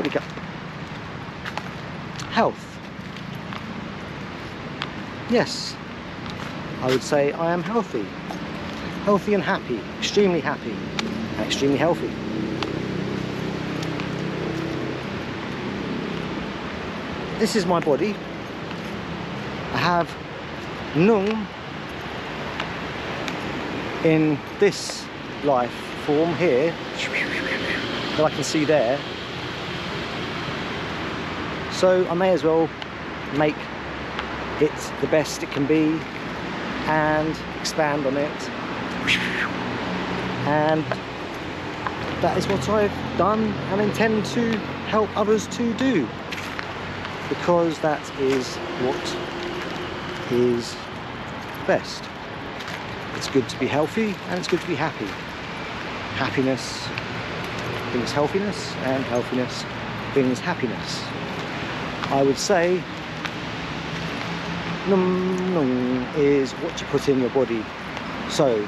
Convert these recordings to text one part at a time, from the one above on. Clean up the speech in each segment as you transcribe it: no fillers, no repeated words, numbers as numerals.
Where'd it go? Health. Yes, I would say I am healthy. Healthy and happy. Extremely happy. And extremely healthy. This is my body. I have Nung in this life form here that I can see there. So I may as well make it the best it can be and expand on it. And that is what I've done and intend to help others to do, because that is what is best. It's good to be healthy and it's good to be happy. Happiness brings healthiness and healthiness brings happiness. I would say Nung Nung is what you put in your body. So,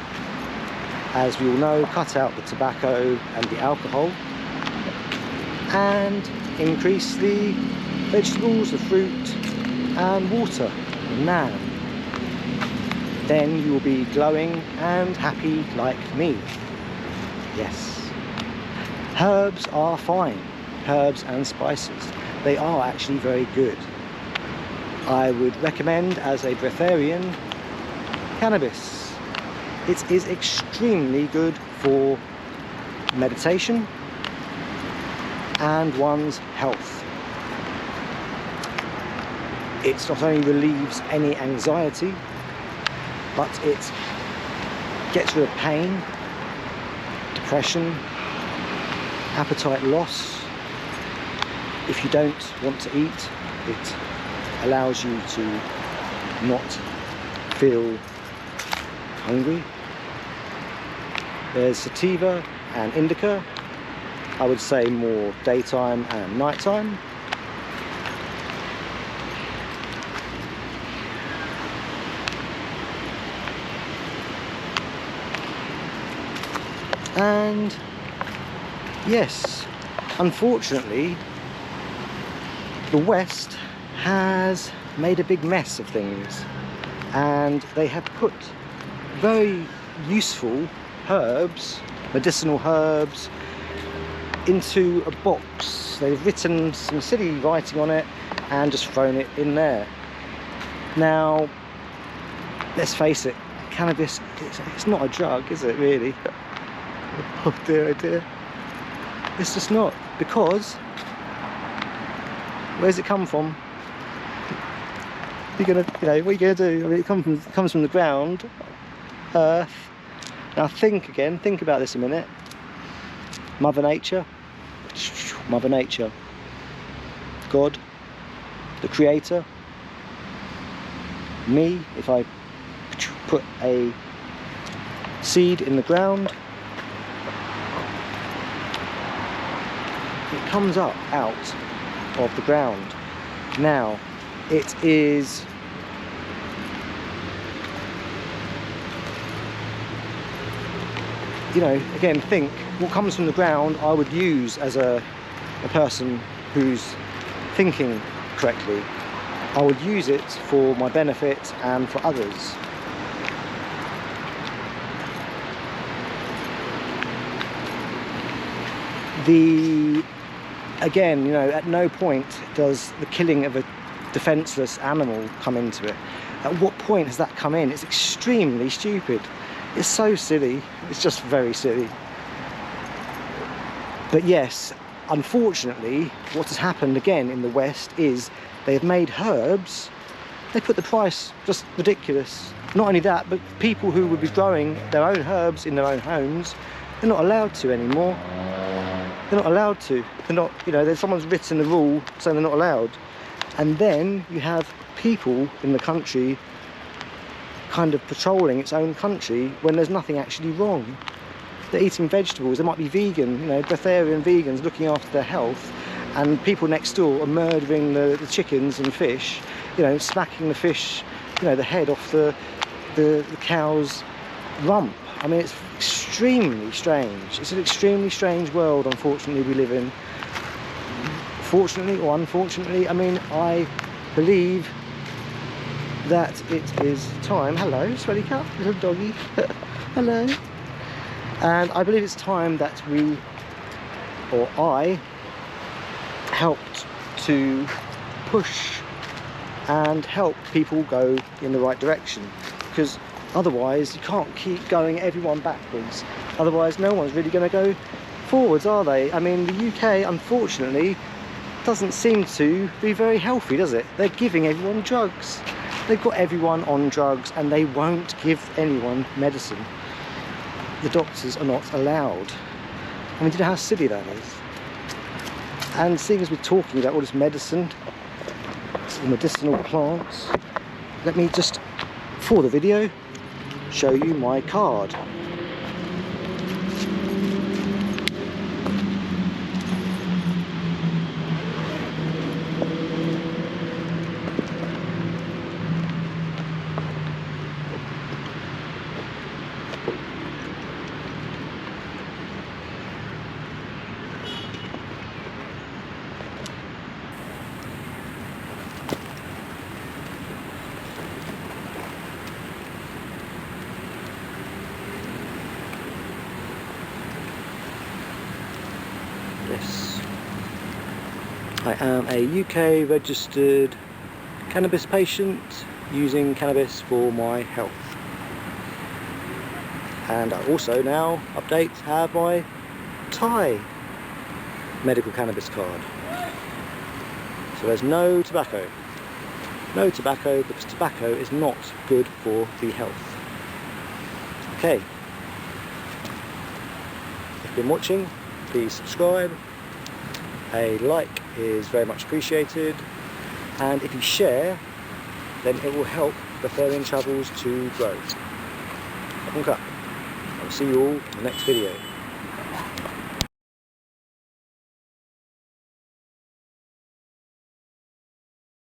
as we all know, cut out the tobacco and the alcohol and increase the vegetables, the fruit and water, nan. Then you will be glowing and happy like me. Yes. Herbs are fine. Herbs and spices. They are actually very good. I would recommend, as a breatharian, cannabis. It is extremely good for meditation and one's health. It not only relieves any anxiety, but it gets rid of pain, depression, appetite loss. If you don't want to eat, it allows you to not feel hungry. There's sativa and indica. I would say more daytime and nighttime. And yes, unfortunately, the West has made a big mess of things, and they have put very useful herbs, medicinal herbs, into a box. They've written some silly writing on it and just thrown it in there. Now, let's face it, cannabis, it's not a drug, is it really? Oh dear, oh dear. It's just not, because where's it come from? You're gonna, what are you gonna do? I mean, it comes from the ground, earth. Now think about this a minute. Mother Nature, Mother Nature, God, the Creator, me. If I put a seed in the ground, it comes up out of the ground. Now, it is again, think what comes from the ground I would use as a person who's thinking correctly. I would use it for my benefit and for others. Again, at no point does the killing of a defenseless animal come into it. At what point has that come in? It's extremely stupid. It's so silly. It's just very silly. But yes, unfortunately, what has happened again in the West is they've made herbs, they put the price just ridiculous. Not only that, but people who would be growing their own herbs in their own homes, they're not allowed to anymore. They're not allowed to. They're not, there's someone's written the rule saying they're not allowed. And then you have people in the country kind of patrolling its own country when there's nothing actually wrong. They're eating vegetables. They might be vegan, breatharian vegans looking after their health, and people next door are murdering the chickens and fish, smacking the fish, the head off the cow's rump. I mean, it's extremely strange. It's an extremely strange world, unfortunately, we live in. fortunately or unfortunately, I mean, I believe that it is time. Hello, Sweaty Cat, little doggy. Hello. And I believe it's time that we, or I, helped to push and help people go in the right direction, because otherwise you can't keep going everyone backwards. Otherwise no one's really going to go forwards, are they? I mean, the UK unfortunately doesn't seem to be very healthy, does it? They're giving everyone drugs. They've got everyone on drugs and they won't give anyone medicine. The doctors are not allowed. I mean, do you know how silly that is? And seeing as we're talking about all this medicine, medicinal plants, let me just, for the video, show you my card. Yes, I am a UK registered cannabis patient using cannabis for my health, and I also now have my Thai medical cannabis card. So there's no tobacco. No tobacco, because tobacco is not good for the health. Okay, if you've been watching, please subscribe. A like is very much appreciated, and if you share, then it will help Breatharian travels to grow. Up and cut. I'll see you all in the next video.